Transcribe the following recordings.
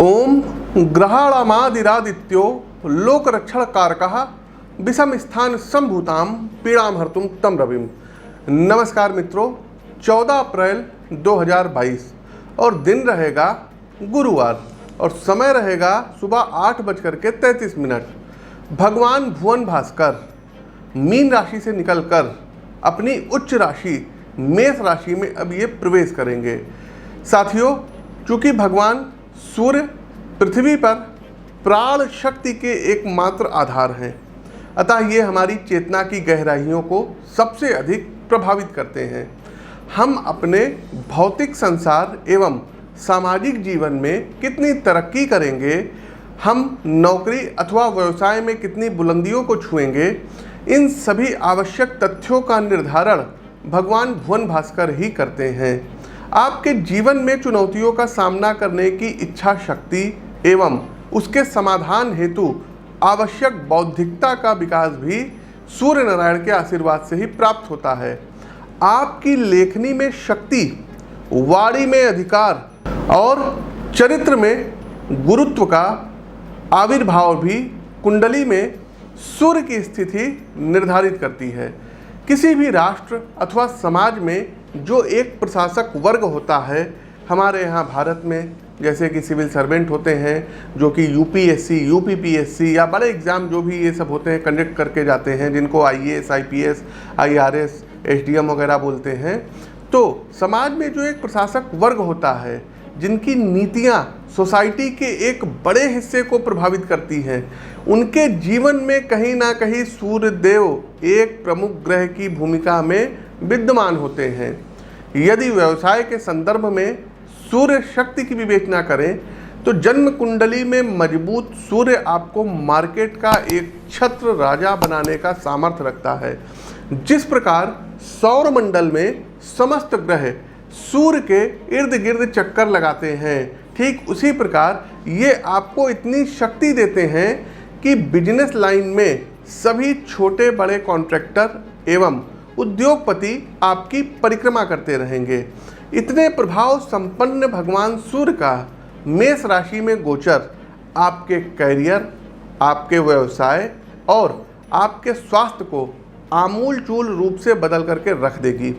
ओम ग्रहाणामादिरादित्यो लोकरक्षण कारकः विषम स्थान संभूताम पीड़ाम हर्तुम तम रविम। नमस्कार मित्रों, 14 अप्रैल 2022 और दिन रहेगा गुरुवार और समय रहेगा सुबह 8:33। भगवान भुवन भास्कर मीन राशि से निकलकर अपनी उच्च राशि मेष राशि में अब ये प्रवेश करेंगे। साथियों, चूंकि भगवान सूर्य पृथ्वी पर प्राण शक्ति के एकमात्र आधार हैं, अतः ये हमारी चेतना की गहराइयों को सबसे अधिक प्रभावित करते हैं। हम अपने भौतिक संसार एवं सामाजिक जीवन में कितनी तरक्की करेंगे, हम नौकरी अथवा व्यवसाय में कितनी बुलंदियों को छुएंगे, इन सभी आवश्यक तथ्यों का निर्धारण भगवान भुवन भास्कर ही करते हैं। आपके जीवन में चुनौतियों का सामना करने की इच्छा शक्ति एवं उसके समाधान हेतु आवश्यक बौद्धिकता का विकास भी सूर्य नारायण के आशीर्वाद से ही प्राप्त होता है। आपकी लेखनी में शक्ति, वाणी में अधिकार और चरित्र में गुरुत्व का आविर्भाव भी कुंडली में सूर्य की स्थिति निर्धारित करती है। किसी भी राष्ट्र अथवा समाज में जो एक प्रशासक वर्ग होता है, हमारे यहाँ भारत में जैसे कि सिविल सर्वेंट होते हैं जो कि यूपीएससी, यूपीपीएससी या बड़े एग्ज़ाम जो भी ये सब होते हैं कंडक्ट करके जाते हैं, जिनको आईएएस, आईपीएस, आईआरएस, एसडीएम वगैरह बोलते हैं। तो समाज में जो एक प्रशासक वर्ग होता है, जिनकी नीतियाँ सोसाइटी के एक बड़े हिस्से को प्रभावित करती हैं, उनके जीवन में कहीं ना कहीं सूर्य देव एक प्रमुख ग्रह की भूमिका में विद्यमान होते हैं। यदि व्यवसाय के संदर्भ में सूर्य शक्ति की विवेचना करें तो जन्म कुंडली में मजबूत सूर्य आपको मार्केट का एक छत्र राजा बनाने का सामर्थ्य रखता है। जिस प्रकार सौर मंडल में समस्त ग्रह सूर्य के इर्द गिर्द चक्कर लगाते हैं, ठीक उसी प्रकार ये आपको इतनी शक्ति देते हैं कि बिजनेस लाइन में सभी छोटे बड़े कॉन्ट्रैक्टर एवं उद्योगपति आपकी परिक्रमा करते रहेंगे। इतने प्रभाव संपन्न भगवान सूर्य का मेष राशि में गोचर आपके कैरियर, आपके व्यवसाय और आपके स्वास्थ्य को आमूलचूल रूप से बदल करके रख देगी।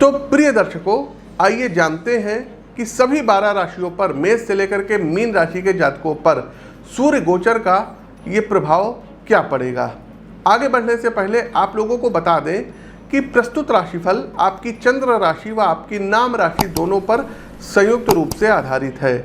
तो प्रिय दर्शकों, आइए जानते हैं कि सभी 12 राशियों पर, मेष से लेकर के मीन राशि के जातकों पर सूर्य गोचर का ये प्रभाव क्या पड़ेगा। आगे बढ़ने से पहले आप लोगों को बता दें कि प्रस्तुत राशिफल आपकी चंद्र राशि व आपकी नाम राशि दोनों पर संयुक्त रूप से आधारित है।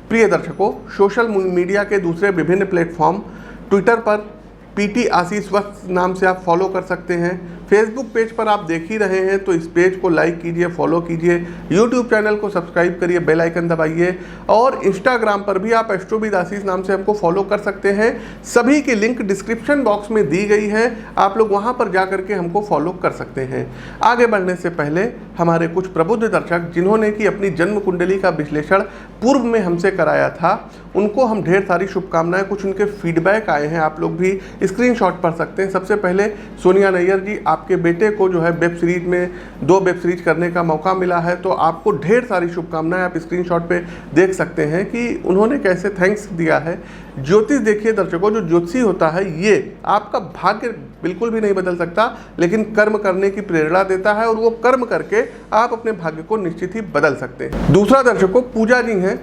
प्रिय दर्शकों, सोशल मीडिया के दूसरे विभिन्न प्लेटफॉर्म, ट्विटर पर पीटी आशीष वत्स नाम से आप फॉलो कर सकते हैं। फेसबुक पेज पर आप देख ही रहे हैं तो इस पेज को लाइक कीजिए, फॉलो कीजिए। यूट्यूब चैनल को सब्सक्राइब करिए, बेल आइकन दबाइए और इंस्टाग्राम पर भी आप एस्ट्रोविद आशीष नाम से हमको फॉलो कर सकते हैं। सभी की लिंक डिस्क्रिप्शन बॉक्स में दी गई है, आप लोग वहां पर जा करके हमको फॉलो कर सकते हैं। आगे बढ़ने से पहले हमारे कुछ प्रबुद्ध दर्शक जिन्होंने कि अपनी जन्म कुंडली का विश्लेषण पूर्व में हमसे कराया था, उनको हम ढेर सारी शुभकामनाएं, कुछ उनके फीडबैक आए हैं, आप लोग भी स्क्रीनशॉट पढ़ सकते हैं। सबसे पहले सोनिया नैयर जी, आपके बेटे को जो है वेब सीरीज में 2 वेब सीरीज करने का मौका मिला है, तो आपको ढेर सारी शुभकामनाएं, आप स्क्रीनशॉट पे देख सकते हैं कि उन्होंने कैसे थैंक्स दिया है। ज्योतिष देखिए दर्शकों, जो ज्योतिषी होता है ये आपका भाग्य बिल्कुल भी नहीं बदल सकता, लेकिन कर्म करने की प्रेरणा देता है और वो कर्म करके आप अपने भाग्य को निश्चित ही बदल सकते हैं। दूसरा दर्शकों, पूजा जी हैं,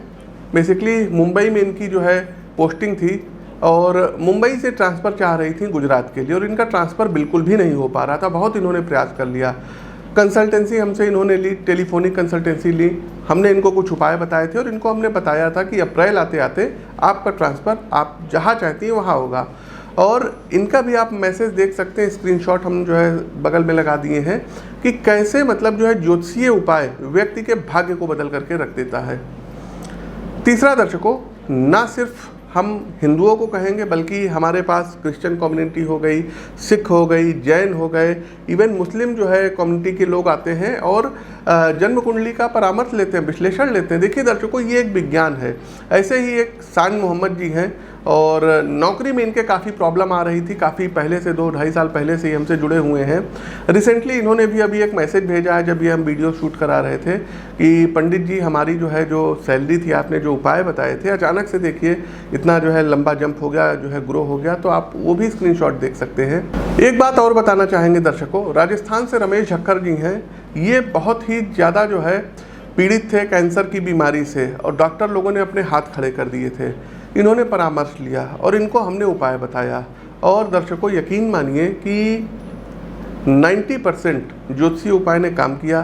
बेसिकली मुंबई में इनकी जो है पोस्टिंग थी और मुंबई से ट्रांसफ़र चाह रही थी गुजरात के लिए और इनका ट्रांसफ़र बिल्कुल भी नहीं हो पा रहा था। बहुत इन्होंने प्रयास कर लिया, कंसल्टेंसी हमसे इन्होंने ली, टेलीफोनिक कंसल्टेंसी ली, हमने इनको कुछ उपाय बताए थे और इनको हमने बताया था कि अप्रैल आते आते आपका ट्रांसफ़र आप जहाँ चाहती हैं वहाँ होगा। और इनका भी आप मैसेज देख सकते हैं, स्क्रीनशॉट हम जो है बगल में लगा दिए हैं कि कैसे मतलब जो है ज्योतिषीय उपाय व्यक्ति के भाग्य को बदल करके रख देता है। तीसरा दर्शकों, ना सिर्फ हम हिंदुओं को कहेंगे बल्कि हमारे पास क्रिश्चियन कम्युनिटी हो गई, सिख हो गई, जैन हो गए, इवन मुस्लिम जो है कम्युनिटी के लोग आते हैं और जन्म कुंडली का परामर्श लेते हैं, विश्लेषण लेते हैं। देखिए दर्शकों, ये एक विज्ञान है। ऐसे ही एक शान मोहम्मद जी हैं और नौकरी में इनके काफ़ी प्रॉब्लम आ रही थी, काफ़ी पहले से 2-2.5 साल पहले से ही हमसे जुड़े हुए हैं। रिसेंटली इन्होंने भी अभी एक मैसेज भेजा है, जब ये हम वीडियो शूट करा रहे थे, कि पंडित जी हमारी जो है जो सैलरी थी, आपने जो उपाय बताए थे, अचानक से देखिए इतना जो है लंबा जंप हो गया, जो है ग्रो हो गया। तो आप वो भी स्क्रीनशॉट देख सकते हैं। एक बात और बताना चाहेंगे दर्शकों, राजस्थान से रमेश झक्कर जी हैं, ये बहुत ही ज़्यादा जो है पीड़ित थे कैंसर की बीमारी से, और डॉक्टर लोगों ने अपने हाथ खड़े कर दिए थे। इन्होंने परामर्श लिया और इनको हमने उपाय बताया, और दर्शकों यकीन मानिए कि 90% ज्योतिषीय उपाय ने काम किया।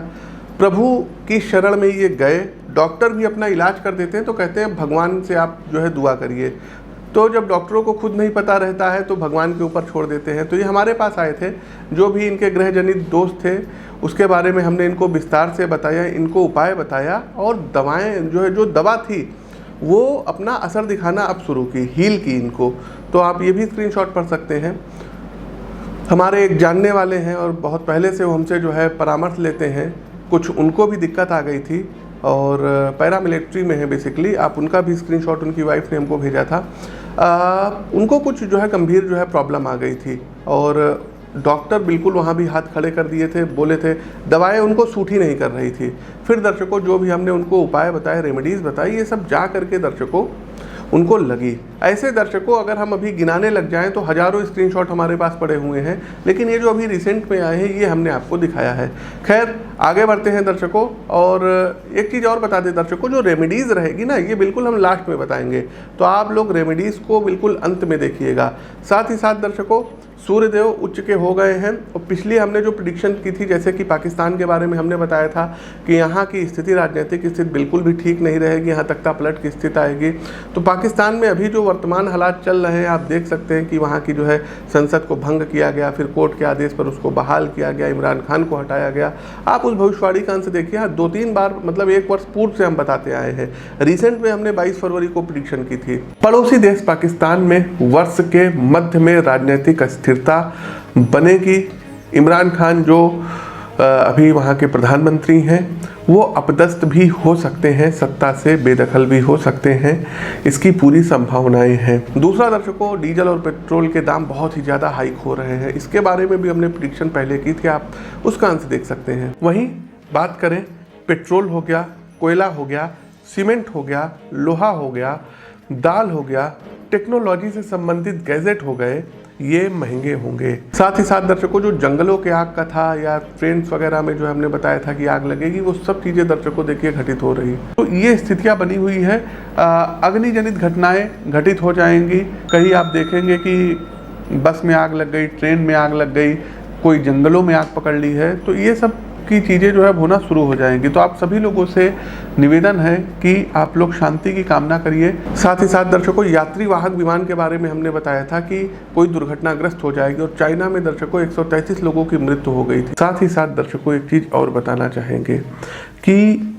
प्रभु की शरण में ये गए। डॉक्टर भी अपना इलाज कर देते हैं तो कहते हैं भगवान से आप जो है दुआ करिए। तो जब डॉक्टरों को खुद नहीं पता रहता है तो भगवान के ऊपर छोड़ देते हैं। तो ये हमारे पास आए थे, जो भी इनके ग्रह जनित दोष थे उसके बारे में हमने इनको विस्तार से बताया, इनको उपाय बताया, और दवाएं जो है, जो दवा थी वो अपना असर दिखाना अब शुरू की, हील की इनको। तो आप ये भी स्क्रीनशॉट पढ़ सकते हैं। हमारे एक जानने वाले हैं और बहुत पहले से वो हमसे जो है परामर्श लेते हैं। कुछ उनको भी दिक्कत आ गई थी और पैरामिलिट्री में है बेसिकली। आप उनका भी स्क्रीनशॉट उनकी वाइफ ने हमको भेजा था। उनको कुछ जो है गंभीर जो है प्रॉब्लम आ गई थी और डॉक्टर बिल्कुल वहाँ भी हाथ खड़े कर दिए थे, बोले थे दवाएं उनको सूट ही नहीं कर रही थी। फिर दर्शकों जो भी हमने उनको उपाय बताए, रेमेडीज़ बताई, ये सब जा करके दर्शकों उनको लगी। ऐसे दर्शकों अगर हम अभी गिनाने लग जाएं तो हज़ारों स्क्रीनशॉट हमारे पास पड़े हुए हैं, लेकिन ये जो अभी रिसेंट में आए हैं ये हमने आपको दिखाया है। खैर आगे बढ़ते हैं दर्शकों, और एक चीज़ और बता दें दर्शकों, जो रेमेडीज़ रहेगी ना, ये बिल्कुल हम लास्ट में बताएंगे, तो आप लोग रेमेडीज़ को बिल्कुल अंत में देखिएगा। साथ ही साथ दर्शकों, सूर्यदेव उच्च के हो गए हैं, और पिछली हमने जो प्रिडिक्शन की थी, जैसे कि पाकिस्तान के बारे में हमने बताया था कि यहाँ की स्थिति, राजनीतिक स्थिति बिल्कुल भी ठीक नहीं रहेगी, यहाँ तख्ता पलट की स्थिति आएगी। तो पाकिस्तान में अभी जो वर्तमान हालात चल रहे हैं, आप देख सकते हैं कि वहाँ की जो है संसद को भंग किया गया, फिर कोर्ट के आदेश पर उसको बहाल किया गया, इमरान खान को हटाया गया। आप उस भविष्यवाणी का अंश देखिए, 2-3 बार, मतलब 1 वर्ष पूर्व से हम बताते आए हैं। रिसेंट में हमने 22 फरवरी को प्रिडिक्शन की थी। पड़ोसी देश पाकिस्तान में वर्ष के मध्य में राजनीतिक स्थिरता बनेगी। इमरान खान जो अभी वहाँ के प्रधानमंत्री हैं, वो अपदस्थ भी हो सकते हैं, सत्ता से बेदखल भी हो सकते हैं, इसकी पूरी संभावनाएं हैं। दूसरा दर्शकों, डीजल और पेट्रोल के दाम बहुत ही ज़्यादा हाइक हो रहे हैं, इसके बारे में भी हमने प्रेडिक्शन पहले की थी, आप उसका अंश देख सकते हैं। वहीं बात करें, पेट्रोल हो गया, कोयला हो गया, सीमेंट हो गया, लोहा हो गया, दाल हो गया, टेक्नोलॉजी से संबंधित गैजेट हो गए, ये महंगे होंगे। साथ ही साथ दर्शकों, जो जंगलों के आग का था या ट्रेन्स वगैरह में जो हमने बताया था कि आग लगेगी, वो सब चीज़ें दर्शकों देखिए घटित हो रही। तो ये स्थितियां बनी हुई है। अग्निजनित घटनाएं घटित हो जाएंगी। कहीं आप देखेंगे कि बस में आग लग गई, ट्रेन में आग लग गई, कोई जंगलों में आग पकड़ ली है, तो ये सब की चीज़ें जो है होना शुरू हो जाएंगी। तो आप सभी लोगों से निवेदन है कि आप लोग शांति की कामना करिए। साथ ही साथ दर्शकों, यात्री वाहक विमान के बारे में हमने बताया था कि कोई दुर्घटनाग्रस्त हो जाएगी, और चाइना में दर्शकों 133 लोगों की मृत्यु हो गई थी। साथ ही साथ दर्शकों एक चीज़ और बताना चाहेंगे कि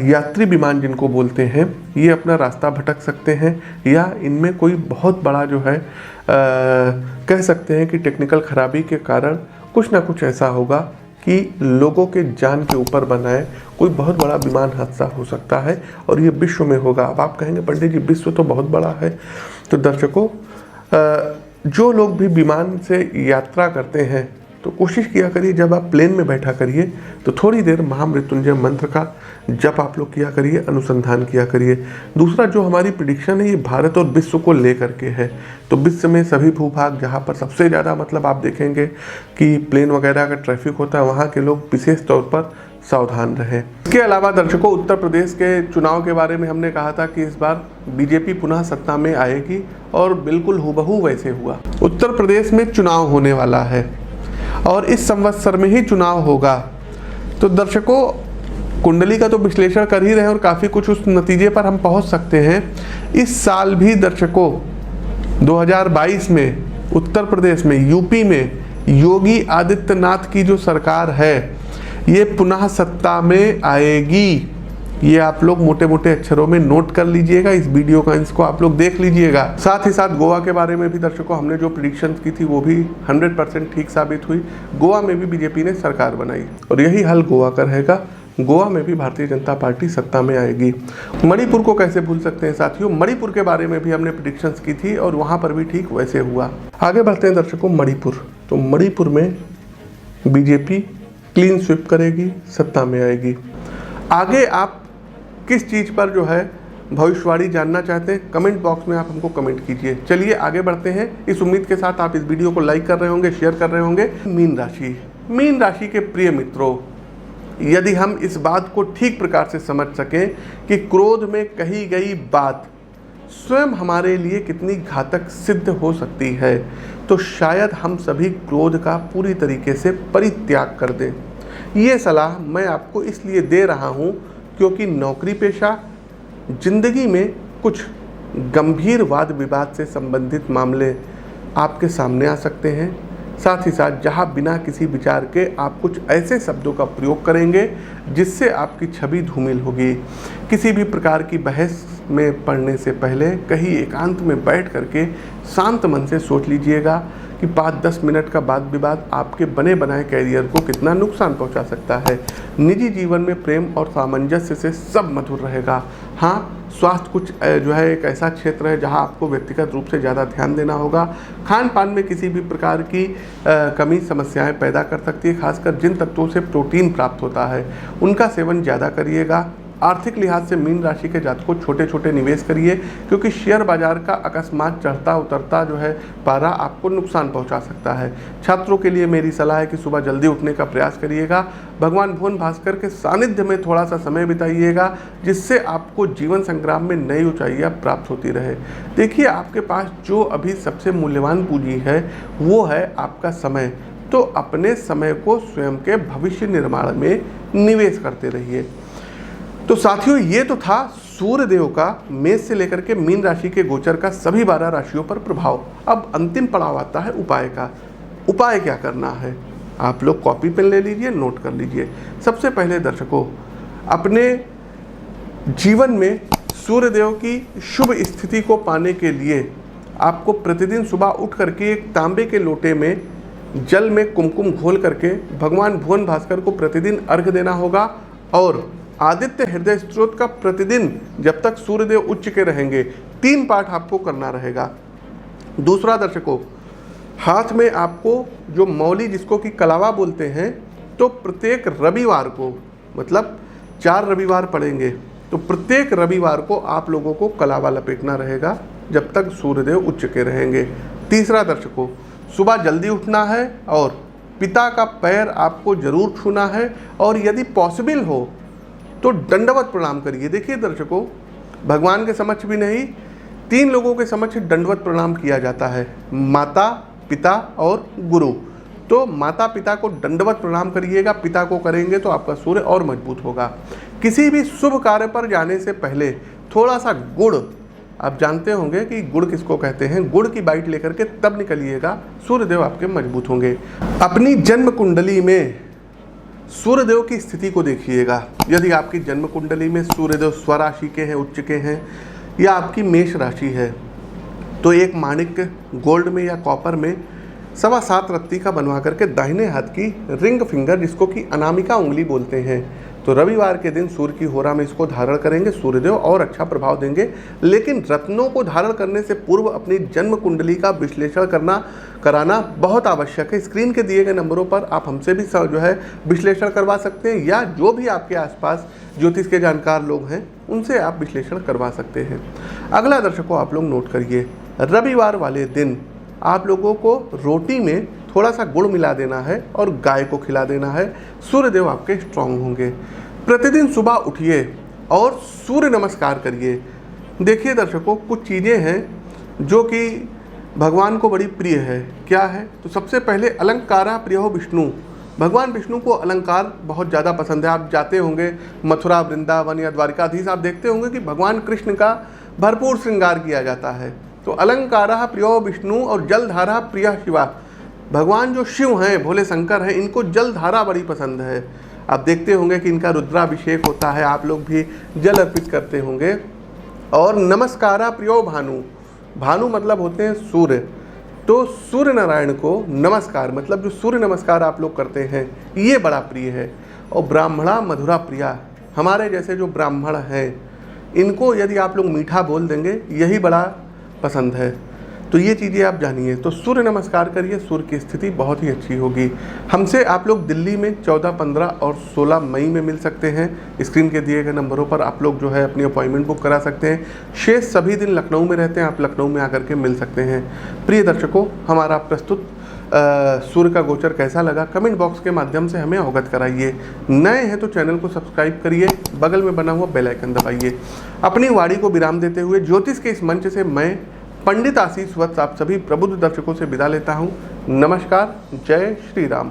यात्री विमान जिनको बोलते हैं, ये अपना रास्ता भटक सकते हैं, या इनमें कोई बहुत बड़ा जो है कह सकते हैं कि टेक्निकल खराबी के कारण कुछ ना कुछ ऐसा होगा कि लोगों के जान के ऊपर बनाए कोई बहुत बड़ा विमान हादसा हो सकता है, और ये विश्व में होगा। अब आप कहेंगे पंडित जी विश्व तो बहुत बड़ा है। तो दर्शकों, जो लोग भी विमान से यात्रा करते हैं तो कोशिश किया करिए, जब आप प्लेन में बैठा करिए तो थोड़ी देर महामृत्युंजय मंत्र का जप आप लोग किया करिए, अनुसंधान किया करिए। दूसरा, जो हमारी प्रेडिक्शन है ये भारत और विश्व को लेकर के है। तो विश्व में सभी भूभाग जहाँ पर सबसे ज़्यादा मतलब आप देखेंगे कि प्लेन वगैरह का ट्रैफिक होता है, वहाँ के लोग विशेष तौर पर सावधान रहें। इसके अलावा दर्शकों, उत्तर प्रदेश के चुनाव के बारे में हमने कहा था कि इस बार बीजेपी पुनः सत्ता में आएगी, और बिल्कुल हूबहू वैसे हुआ। उत्तर प्रदेश में चुनाव होने वाला है और इस संवत्सर में ही चुनाव होगा। तो दर्शकों, कुंडली का तो विश्लेषण कर ही रहे हैं और काफ़ी कुछ उस नतीजे पर हम पहुंच सकते हैं। इस साल भी दर्शकों 2022 में उत्तर प्रदेश में, यूपी में योगी आदित्यनाथ की जो सरकार है ये पुनः सत्ता में आएगी। ये आप लोग मोटे मोटे अक्षरों में नोट कर लीजिएगा, इस वीडियो का इसको आप लोग देख लीजिएगा। साथ ही साथ गोवा के बारे में भी दर्शकों हमने जो प्रेडिक्शन की थी वो भी 100% ठीक साबित हुई। गोवा में भी बीजेपी ने सरकार बनाई और यही हाल गोवा का रहेगा। गोवा में भी भारतीय जनता पार्टी सत्ता में आएगी। मणिपुर को कैसे भूल सकते हैं साथियों, मणिपुर के बारे में भी हमने प्रेडिक्शंस की थी और वहाँ पर भी ठीक वैसे हुआ। आगे बढ़ते हैं दर्शकों, मणिपुर। तो मणिपुर में बीजेपी क्लीन स्वीप करेगी, सत्ता में आएगी। आगे आप किस चीज़ पर जो है भविष्यवाणी जानना चाहते हैं, कमेंट बॉक्स में आप हमको कमेंट कीजिए। चलिए आगे बढ़ते हैं, इस उम्मीद के साथ आप इस वीडियो को लाइक कर रहे होंगे, शेयर कर रहे होंगे। मीन राशि, मीन राशि के प्रिय मित्रों, यदि हम इस बात को ठीक प्रकार से समझ सकें कि क्रोध में कही गई बात स्वयं हमारे लिए कितनी घातक सिद्ध हो सकती है, तो शायद हम सभी क्रोध का पूरी तरीके से परित्याग कर दें। ये सलाह मैं आपको इसलिए दे रहा हूँ क्योंकि नौकरी पेशा, जिंदगी में कुछ गंभीर वाद विवाद से संबंधित मामले आपके सामने आ सकते हैं। साथ ही साथ जहाँ बिना किसी विचार के आप कुछ ऐसे शब्दों का प्रयोग करेंगे जिससे आपकी छवि धूमिल होगी। किसी भी प्रकार की बहस में पड़ने से पहले कहीं एकांत में बैठ करके शांत मन से सोच लीजिएगा कि 5-10 मिनट का वाद विवाद आपके बने बनाए कैरियर को कितना नुकसान पहुंचा सकता है। निजी जीवन में प्रेम और सामंजस्य से सब मधुर रहेगा। हाँ, स्वास्थ्य कुछ जो है एक ऐसा क्षेत्र है जहां आपको व्यक्तिगत रूप से ज़्यादा ध्यान देना होगा। खान पान में किसी भी प्रकार की कमी समस्याएं पैदा कर सकती है, खासकर जिन तत्वों से प्रोटीन प्राप्त होता है उनका सेवन ज़्यादा करिएगा। आर्थिक लिहाज से मीन राशि के जातकों छोटे छोटे निवेश करिए क्योंकि शेयर बाजार का अकस्मात चढ़ता उतरता जो है पारा आपको नुकसान पहुंचा सकता है। छात्रों के लिए मेरी सलाह है कि सुबह जल्दी उठने का प्रयास करिएगा। भगवान भुवन भास्कर के सानिध्य में थोड़ा सा समय बिताइएगा जिससे आपको जीवन संग्राम में नई ऊंचाइयां प्राप्त होती रहे। देखिए, आपके पास जो अभी सबसे मूल्यवान पूंजी है वो है आपका समय, तो अपने समय को स्वयं के भविष्य निर्माण में निवेश करते रहिए। तो साथियों, ये तो था सूर्य देव का मेष से लेकर के मीन राशि के गोचर का सभी 12 राशियों पर प्रभाव। अब अंतिम पड़ाव आता है उपाय का। उपाय क्या करना है, आप लोग कॉपी पेन ले लीजिए, नोट कर लीजिए। सबसे पहले दर्शकों, अपने जीवन में सूर्य देव की शुभ स्थिति को पाने के लिए आपको प्रतिदिन सुबह उठ करके एक तांबे के लोटे में जल में कुमकुम घोल करके भगवान भुवन भास्कर को प्रतिदिन अर्घ देना होगा और आदित्य हृदय स्त्रोत का प्रतिदिन जब तक सूर्यदेव उच्च के रहेंगे 3 पाठ आपको करना रहेगा। दूसरा दर्शकों, हाथ में आपको जो मौली जिसको कि कलावा बोलते हैं, तो प्रत्येक रविवार को, मतलब 4 रविवार पड़ेंगे, तो प्रत्येक रविवार को आप लोगों को कलावा लपेटना रहेगा जब तक सूर्यदेव उच्च के रहेंगे। तीसरा दर्शकों, सुबह जल्दी उठना है और पिता का पैर आपको जरूर छूना है और यदि पॉसिबल हो तो दंडवत प्रणाम करिए। देखिए दर्शकों, भगवान के समक्ष भी नहीं, 3 लोगों के समक्ष दंडवत प्रणाम किया जाता है, माता, पिता और गुरु। तो माता पिता को दंडवत प्रणाम करिएगा, पिता को करेंगे तो आपका सूर्य और मजबूत होगा। किसी भी शुभ कार्य पर जाने से पहले थोड़ा सा गुड़, आप जानते होंगे कि गुड़ किसको कहते हैं, गुड़ की बाइट लेकर के तब निकलिएगा, सूर्यदेव आपके मजबूत होंगे। अपनी जन्म कुंडली में सूर्यदेव की स्थिति को देखिएगा। यदि आपकी जन्म कुंडली में सूर्यदेव स्वराशि के हैं, उच्च के हैं, या आपकी मेष राशि है, तो एक माणिक गोल्ड में या कॉपर में 7.25 रत्ती का बनवा करके दाहिने हाथ की रिंग फिंगर, जिसको कि अनामिका उंगली बोलते हैं, तो रविवार के दिन सूर्य की होरा में इसको धारण करेंगे, सूर्यदेव और अच्छा प्रभाव देंगे। लेकिन रत्नों को धारण करने से पूर्व अपनी जन्म कुंडली का विश्लेषण कराना बहुत आवश्यक है। स्क्रीन के दिए गए नंबरों पर आप हमसे भी जो है विश्लेषण करवा सकते हैं, या जो भी आपके आसपास ज्योतिष के जानकार लोग हैं उनसे आप विश्लेषण करवा सकते हैं। अगला दर्शकों, आप लोग नोट करिए, रविवार वाले दिन आप लोगों को रोटी में थोड़ा सा गुड़ मिला देना है और गाय को खिला देना है, सूर्यदेव आपके स्ट्रांग होंगे। प्रतिदिन सुबह उठिए और सूर्य नमस्कार करिए। देखिए दर्शकों, कुछ चीज़ें हैं जो कि भगवान को बड़ी प्रिय है। क्या है? तो सबसे पहले अलंकारा प्रियो विष्णु। भगवान विष्णु को अलंकार बहुत ज़्यादा पसंद है। आप जाते होंगे मथुरा, वृंदावन या द्वारिकाधीश, आप देखते होंगे कि भगवान कृष्ण का भरपूर श्रृंगार किया जाता है। तो अलंकारा प्रियो विष्णु और जलधारा प्रिय शिवा। भगवान जो शिव हैं, भोले शंकर हैं, इनको जलधारा बड़ी पसंद है। आप देखते होंगे कि इनका रुद्राभिषेक होता है, आप लोग भी जल अर्पित करते होंगे। और नमस्कारा प्रियो भानु। भानु मतलब होते हैं सूर्य, तो सूर्य नारायण को नमस्कार, मतलब जो सूर्य नमस्कार आप लोग करते हैं, ये बड़ा प्रिय है। और ब्राह्मणा मधुरा प्रिया, हमारे जैसे जो ब्राह्मण हैं इनको यदि आप लोग मीठा बोल देंगे यही बड़ा पसंद है। तो ये चीज़ें आप जानिए। तो सूर्य नमस्कार करिए, सूर्य की स्थिति बहुत ही अच्छी होगी। हमसे आप लोग दिल्ली में 14, 15 और 16 मई में मिल सकते हैं। स्क्रीन के दिए गए नंबरों पर आप लोग जो है अपनी अपॉइंटमेंट बुक करा सकते हैं। शेष सभी दिन लखनऊ में रहते हैं, आप लखनऊ में आकर के मिल सकते हैं। प्रिय दर्शकों, हमारा प्रस्तुत सूर्य का गोचर कैसा लगा कमेंट बॉक्स के माध्यम से हमें अवगत कराइए। नए हैं तो चैनल को सब्सक्राइब करिए, बगल में बना हुआ बेल आइकन दबाइए। अपनी वाणी को विराम देते हुए ज्योतिष के इस मंच से मैं पंडित आशीष वत्स आप सभी प्रबुद्ध दर्शकों से विदा लेता हूँ। नमस्कार, जय श्री राम।